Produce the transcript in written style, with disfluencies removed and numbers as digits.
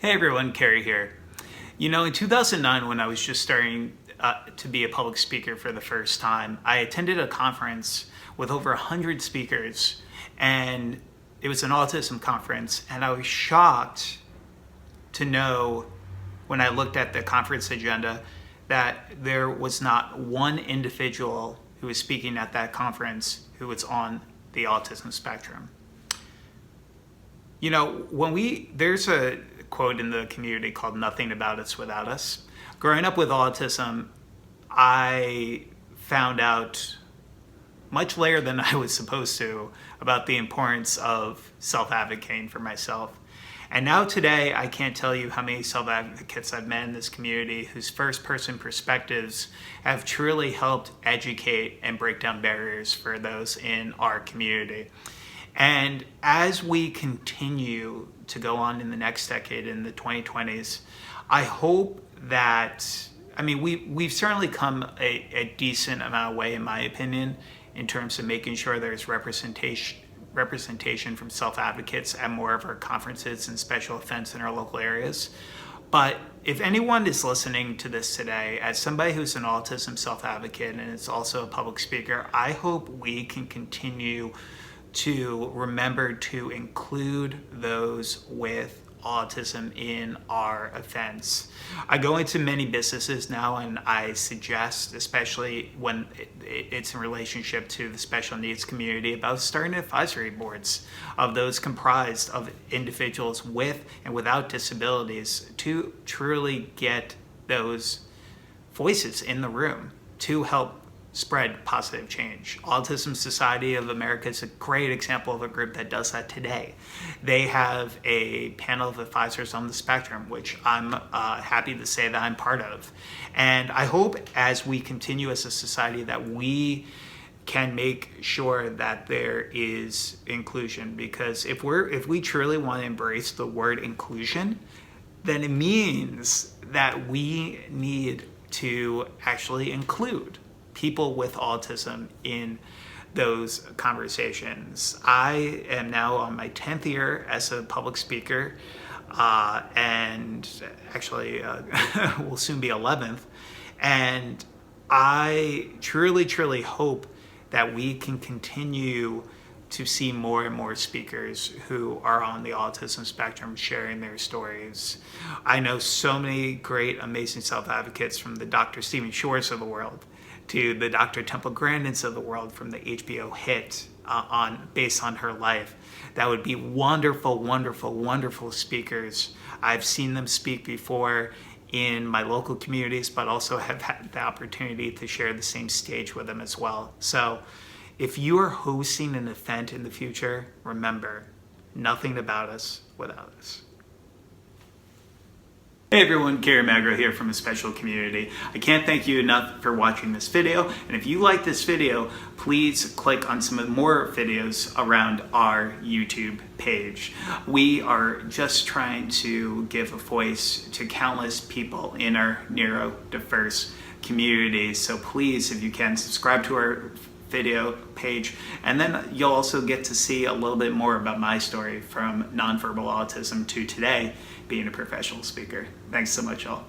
Hey everyone, Carrie here. You know, in 2009, when I was just starting to be a public speaker for the first time, I attended a conference with over 100 speakers, and it was an autism conference, and I was shocked to know when I looked at the conference agenda that there was not one individual who was speaking at that conference who was on the autism spectrum. You know, there's a quote in the community called "Nothing about us without us." Growing up with autism, I found out much later than I was supposed to about the importance of self-advocating for myself. And now today, I can't tell you how many self-advocates I've met in this community whose first-person perspectives have truly helped educate and break down barriers for those in our community. And as we continue to go on in the next decade, in the 2020s, I hope that, we've certainly come a decent amount of way, in my opinion, in terms of making sure there's representation from self-advocates at more of our conferences and special events in our local areas. But if anyone is listening to this today, as somebody who's an autism self-advocate and is also a public speaker, I hope we can continue to remember to include those with autism in our events. I go into many businesses now and I suggest, especially when it's in relationship to the special needs community, about starting advisory boards of those comprised of individuals with and without disabilities to truly get those voices in the room to help spread positive change. Autism Society of America is a great example of a group that does that today. They have a panel of advisors on the spectrum, which I'm happy to say that I'm part of. And I hope as we continue as a society that we can make sure that there is inclusion, because if we truly want to embrace the word inclusion, then it means that we need to actually include people with autism in those conversations. I am now on my 10th year as a public speaker, and actually will soon be 11th. And I truly hope that we can continue to see more and more speakers who are on the autism spectrum sharing their stories. I know so many great, amazing self-advocates, from the Dr. Stephen Shores of the world to the Dr. Temple Grandins of the world from the HBO hit based on her life. That would be wonderful speakers. I've seen them speak before in my local communities, but also have had the opportunity to share the same stage with them as well. So if you are hosting an event in the future, remember, nothing about us without us. Hey everyone, Gary Magro here from A Special Community. I can't thank you enough for watching this video, and if you like this video, please click on some more videos around our YouTube page. We are just trying to give a voice to countless people in our neurodiverse community, so please, if you can, subscribe to our video page, and then you'll also get to see a little bit more about my story from nonverbal autism to today being a professional speaker. Thanks so much, y'all.